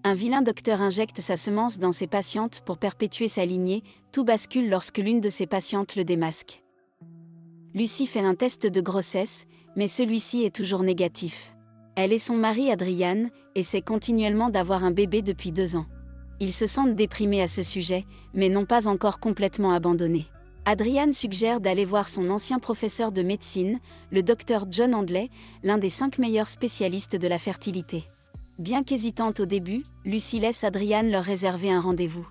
Un vilain docteur injecte sa semence dans ses patientes pour perpétuer sa lignée, tout bascule lorsque l'une de ses patientes le démasque. Lucy fait un test de grossesse, mais celui-ci est toujours négatif. Elle et son mari Adrian essaient continuellement d'avoir un bébé depuis 2 ans. Ils se sentent déprimés à ce sujet, mais n'ont pas encore complètement abandonné. Adrian suggère d'aller voir son ancien professeur de médecine, le docteur John Handley, l'un des 5 meilleurs spécialistes de la fertilité. Bien qu'hésitante au début, Lucy laisse Adrian leur réserver un rendez-vous.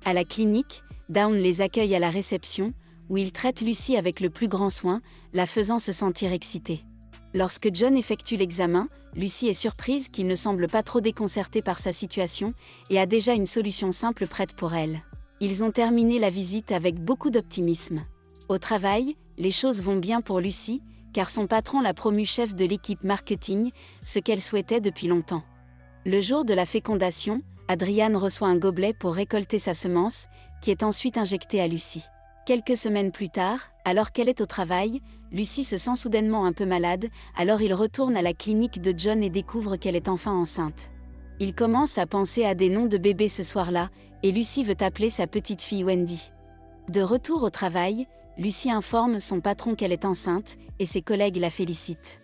À la clinique, Dawn les accueille à la réception, où il traite Lucy avec le plus grand soin, la faisant se sentir excitée. Lorsque John effectue l'examen, Lucy est surprise qu'il ne semble pas trop déconcerté par sa situation et a déjà une solution simple prête pour elle. Ils ont terminé la visite avec beaucoup d'optimisme. Au travail, les choses vont bien pour Lucy, car son patron l'a promue chef de l'équipe marketing, ce qu'elle souhaitait depuis longtemps. Le jour de la fécondation, Adrian reçoit un gobelet pour récolter sa semence, qui est ensuite injectée à Lucy. Quelques semaines plus tard, alors qu'elle est au travail, Lucy se sent soudainement un peu malade, alors il retourne à la clinique de John et découvre qu'elle est enfin enceinte. Il commence à penser à des noms de bébés ce soir-là, et Lucy veut appeler sa petite fille Wendy. De retour au travail, Lucy informe son patron qu'elle est enceinte, et ses collègues la félicitent.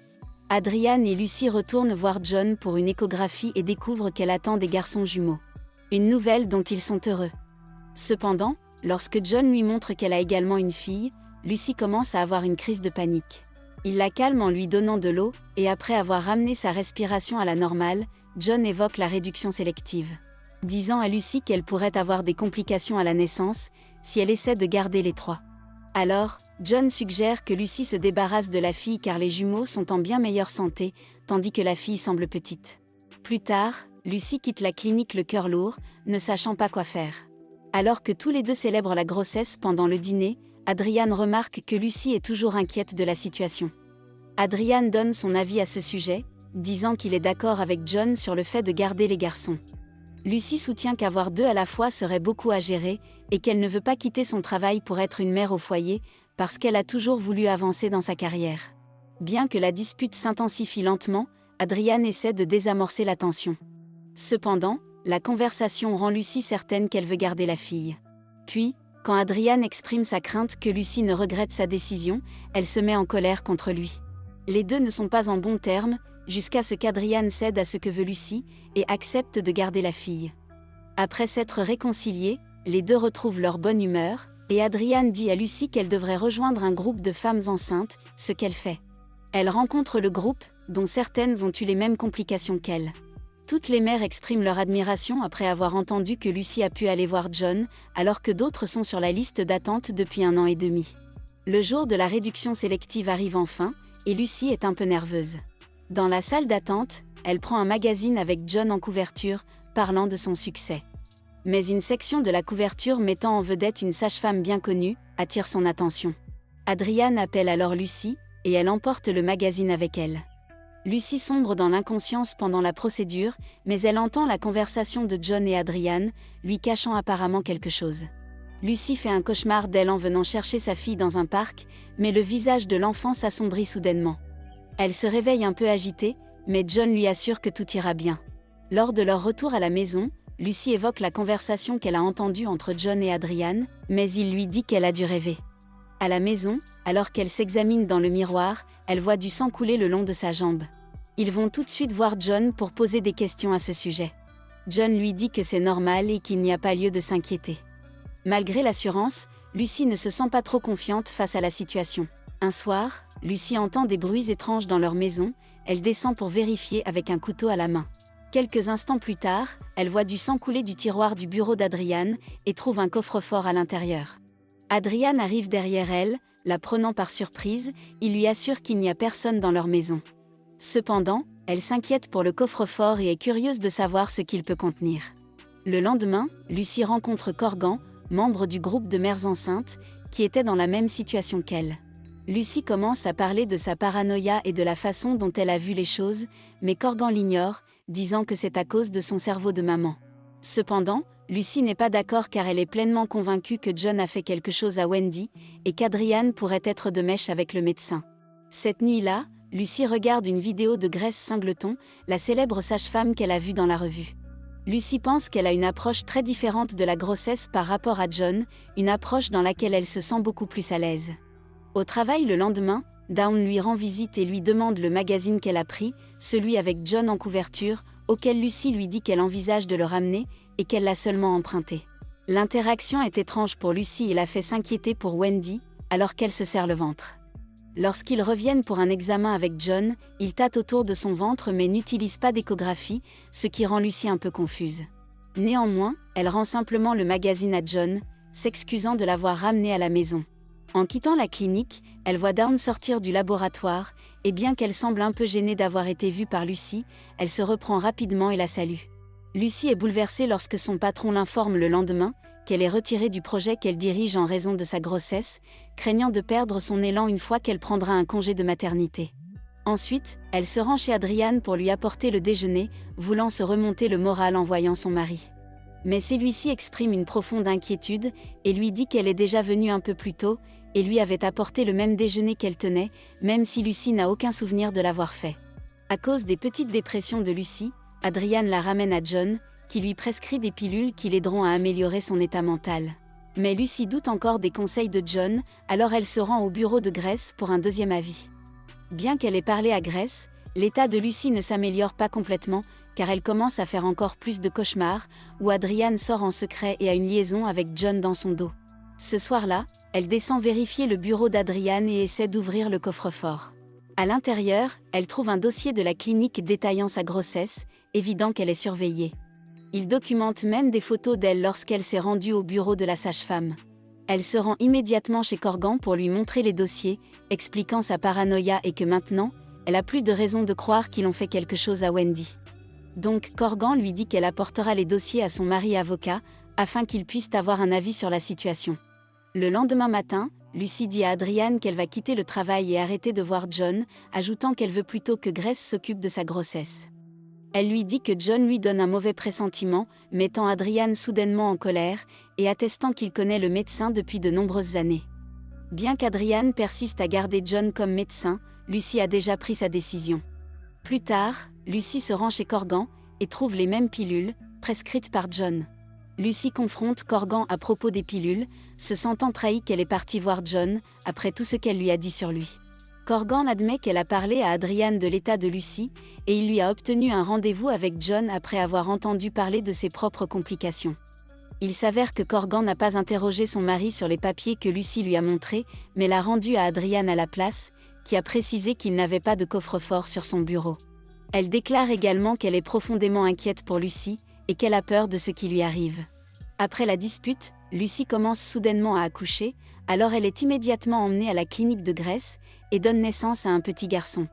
Adrian et Lucy retournent voir John pour une échographie et découvrent qu'elle attend des garçons jumeaux. Une nouvelle dont ils sont heureux. Cependant, lorsque John lui montre qu'elle a également une fille, Lucy commence à avoir une crise de panique. Il la calme en lui donnant de l'eau, et après avoir ramené sa respiration à la normale, John évoque la réduction sélective, disant à Lucy qu'elle pourrait avoir des complications à la naissance si elle essaie de garder les 3. Alors, John suggère que Lucy se débarrasse de la fille car les jumeaux sont en bien meilleure santé, tandis que la fille semble petite. Plus tard, Lucy quitte la clinique le cœur lourd, ne sachant pas quoi faire. Alors que tous les deux célèbrent la grossesse pendant le dîner, Adrian remarque que Lucy est toujours inquiète de la situation. Adrian donne son avis à ce sujet, disant qu'il est d'accord avec John sur le fait de garder les garçons. Lucy soutient qu'avoir 2 à la fois serait beaucoup à gérer, et qu'elle ne veut pas quitter son travail pour être une mère au foyer, parce qu'elle a toujours voulu avancer dans sa carrière. Bien que la dispute s'intensifie lentement, Adrian essaie de désamorcer la tension. Cependant, la conversation rend Lucy certaine qu'elle veut garder la fille. Puis, quand Adrian exprime sa crainte que Lucy ne regrette sa décision, elle se met en colère contre lui. Les deux ne sont pas en bons termes, jusqu'à ce qu'Adrian cède à ce que veut Lucy, et accepte de garder la fille. Après s'être réconciliés, les deux retrouvent leur bonne humeur, et Adrian dit à Lucy qu'elle devrait rejoindre un groupe de femmes enceintes, ce qu'elle fait. Elle rencontre le groupe, dont certaines ont eu les mêmes complications qu'elle. Toutes les mères expriment leur admiration après avoir entendu que Lucy a pu aller voir John, alors que d'autres sont sur la liste d'attente depuis 1 an et demi. Le jour de la réduction sélective arrive enfin, et Lucy est un peu nerveuse. Dans la salle d'attente, elle prend un magazine avec John en couverture, parlant de son succès. Mais une section de la couverture mettant en vedette une sage-femme bien connue, attire son attention. Adrian appelle alors Lucy, et elle emporte le magazine avec elle. Lucy sombre dans l'inconscience pendant la procédure, mais elle entend la conversation de John et Adrian, lui cachant apparemment quelque chose. Lucy fait un cauchemar d'elle en venant chercher sa fille dans un parc, mais le visage de l'enfant s'assombrit soudainement. Elle se réveille un peu agitée, mais John lui assure que tout ira bien. Lors de leur retour à la maison, Lucy évoque la conversation qu'elle a entendue entre John et Adrian, mais il lui dit qu'elle a dû rêver. À la maison, alors qu'elle s'examine dans le miroir, elle voit du sang couler le long de sa jambe. Ils vont tout de suite voir John pour poser des questions à ce sujet. John lui dit que c'est normal et qu'il n'y a pas lieu de s'inquiéter. Malgré l'assurance, Lucy ne se sent pas trop confiante face à la situation. Un soir, Lucy entend des bruits étranges dans leur maison, elle descend pour vérifier avec un couteau à la main. Quelques instants plus tard, elle voit du sang couler du tiroir du bureau d'Adrian et trouve un coffre-fort à l'intérieur. Adrian arrive derrière elle, la prenant par surprise, il lui assure qu'il n'y a personne dans leur maison. Cependant, elle s'inquiète pour le coffre-fort et est curieuse de savoir ce qu'il peut contenir. Le lendemain, Lucy rencontre Corgan, membre du groupe de mères enceintes, qui était dans la même situation qu'elle. Lucy commence à parler de sa paranoïa et de la façon dont elle a vu les choses, mais Corgan l'ignore, disant que c'est à cause de son cerveau de maman. Cependant, Lucy n'est pas d'accord car elle est pleinement convaincue que John a fait quelque chose à Wendy, et qu'Adrian pourrait être de mèche avec le médecin. Cette nuit-là, Lucy regarde une vidéo de Grace Singleton, la célèbre sage-femme qu'elle a vue dans la revue. Lucy pense qu'elle a une approche très différente de la grossesse par rapport à John, une approche dans laquelle elle se sent beaucoup plus à l'aise. Au travail le lendemain, Dawn lui rend visite et lui demande le magazine qu'elle a pris, celui avec John en couverture, auquel Lucy lui dit qu'elle envisage de le ramener, et qu'elle l'a seulement emprunté. L'interaction est étrange pour Lucy et la fait s'inquiéter pour Wendy, alors qu'elle se serre le ventre. Lorsqu'ils reviennent pour un examen avec John, il tâte autour de son ventre mais n'utilise pas d'échographie, ce qui rend Lucy un peu confuse. Néanmoins, elle rend simplement le magazine à John, s'excusant de l'avoir ramené à la maison. En quittant la clinique, elle voit Dawn sortir du laboratoire, et bien qu'elle semble un peu gênée d'avoir été vue par Lucy, elle se reprend rapidement et la salue. Lucy est bouleversée lorsque son patron l'informe le lendemain qu'elle est retirée du projet qu'elle dirige en raison de sa grossesse, craignant de perdre son élan une fois qu'elle prendra un congé de maternité. Ensuite, elle se rend chez Adrian pour lui apporter le déjeuner, voulant se remonter le moral en voyant son mari. Mais celui-ci exprime une profonde inquiétude et lui dit qu'elle est déjà venue un peu plus tôt et lui avait apporté le même déjeuner qu'elle tenait, même si Lucy n'a aucun souvenir de l'avoir fait. À cause des petites dépressions de Lucy, Adrian la ramène à John, qui lui prescrit des pilules qui l'aideront à améliorer son état mental. Mais Lucy doute encore des conseils de John, alors elle se rend au bureau de Grace pour un deuxième avis. Bien qu'elle ait parlé à Grace, l'état de Lucy ne s'améliore pas complètement, car elle commence à faire encore plus de cauchemars, où Adrian sort en secret et a une liaison avec John dans son dos. Ce soir-là, elle descend vérifier le bureau d'Adrian et essaie d'ouvrir le coffre-fort. À l'intérieur, elle trouve un dossier de la clinique détaillant sa grossesse, évident qu'elle est surveillée. Il documente même des photos d'elle lorsqu'elle s'est rendue au bureau de la sage-femme. Elle se rend immédiatement chez Corgan pour lui montrer les dossiers, expliquant sa paranoïa et que maintenant, elle a plus de raison de croire qu'ils ont fait quelque chose à Wendy. Donc Corgan lui dit qu'elle apportera les dossiers à son mari avocat, afin qu'il puisse avoir un avis sur la situation. Le lendemain matin, Lucy dit à Adrian qu'elle va quitter le travail et arrêter de voir John, ajoutant qu'elle veut plutôt que Grace s'occupe de sa grossesse. Elle lui dit que John lui donne un mauvais pressentiment, mettant Adrian soudainement en colère, et attestant qu'il connaît le médecin depuis de nombreuses années. Bien qu'Adrian persiste à garder John comme médecin, Lucy a déjà pris sa décision. Plus tard, Lucy se rend chez Corgan, et trouve les mêmes pilules, prescrites par John. Lucy confronte Corgan à propos des pilules, se sentant trahie qu'elle est partie voir John, après tout ce qu'elle lui a dit sur lui. Corgan admet qu'elle a parlé à Adrian de l'état de Lucy, et il lui a obtenu un rendez-vous avec John après avoir entendu parler de ses propres complications. Il s'avère que Corgan n'a pas interrogé son mari sur les papiers que Lucy lui a montrés, mais l'a rendu à Adrian à la place, qui a précisé qu'il n'avait pas de coffre-fort sur son bureau. Elle déclare également qu'elle est profondément inquiète pour Lucy, et qu'elle a peur de ce qui lui arrive. Après la dispute, Lucy commence soudainement à accoucher, alors elle est immédiatement emmenée à la clinique de Grace, et donne naissance à un petit garçon.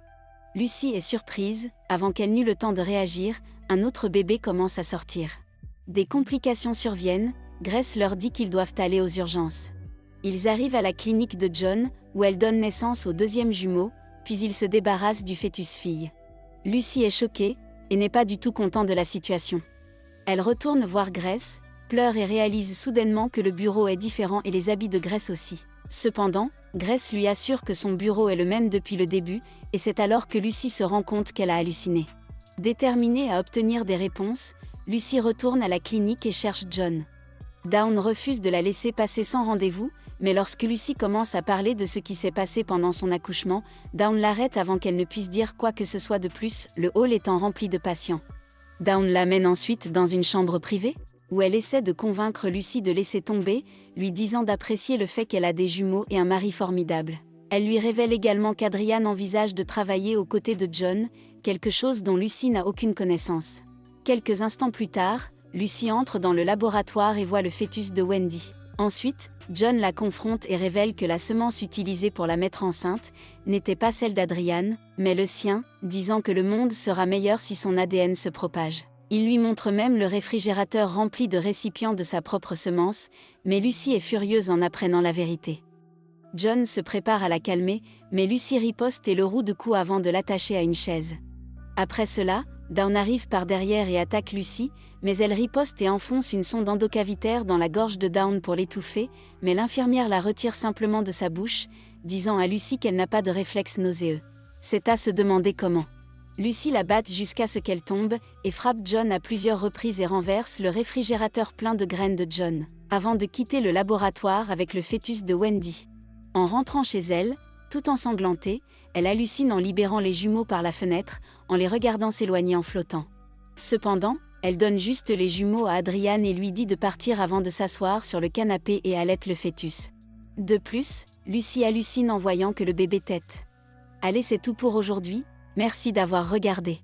Lucy est surprise, avant qu'elle n'eût le temps de réagir, un autre bébé commence à sortir. Des complications surviennent, Grace leur dit qu'ils doivent aller aux urgences. Ils arrivent à la clinique de John, où elle donne naissance au deuxième jumeau, puis ils se débarrassent du fœtus-fille. Lucy est choquée, et n'est pas du tout contente de la situation. Elle retourne voir Grace, pleure et réalise soudainement que le bureau est différent et les habits de Grace aussi. Cependant, Grace lui assure que son bureau est le même depuis le début, et c'est alors que Lucy se rend compte qu'elle a halluciné. Déterminée à obtenir des réponses, Lucy retourne à la clinique et cherche John. Dawn refuse de la laisser passer sans rendez-vous, mais lorsque Lucy commence à parler de ce qui s'est passé pendant son accouchement, Dawn l'arrête avant qu'elle ne puisse dire quoi que ce soit de plus, le hall étant rempli de patients. Dawn l'amène ensuite dans une chambre privée, où elle essaie de convaincre Lucy de laisser tomber, lui disant d'apprécier le fait qu'elle a des jumeaux et un mari formidable. Elle lui révèle également qu'Adrian envisage de travailler aux côtés de John, quelque chose dont Lucy n'a aucune connaissance. Quelques instants plus tard, Lucy entre dans le laboratoire et voit le fœtus de Wendy. Ensuite, John la confronte et révèle que la semence utilisée pour la mettre enceinte n'était pas celle d'Adrian, mais le sien, disant que le monde sera meilleur si son ADN se propage. Il lui montre même le réfrigérateur rempli de récipients de sa propre semence, mais Lucy est furieuse en apprenant la vérité. John se prépare à la calmer, mais Lucy riposte et le roue de coups avant de l'attacher à une chaise. Après cela, Dawn arrive par derrière et attaque Lucy, mais elle riposte et enfonce une sonde endocavitaire dans la gorge de Dawn pour l'étouffer, mais l'infirmière la retire simplement de sa bouche, disant à Lucy qu'elle n'a pas de réflexe nauséeux. C'est à se demander comment. Lucy la batte jusqu'à ce qu'elle tombe, et frappe John à plusieurs reprises et renverse le réfrigérateur plein de graines de John, avant de quitter le laboratoire avec le fœtus de Wendy. En rentrant chez elle, tout ensanglantée, elle hallucine en libérant les jumeaux par la fenêtre, en les regardant s'éloigner en flottant. Cependant, elle donne juste les jumeaux à Adrian et lui dit de partir avant de s'asseoir sur le canapé et allaite le fœtus. De plus, Lucy hallucine en voyant que le bébé tète. Allez, c'est tout pour aujourd'hui, merci d'avoir regardé.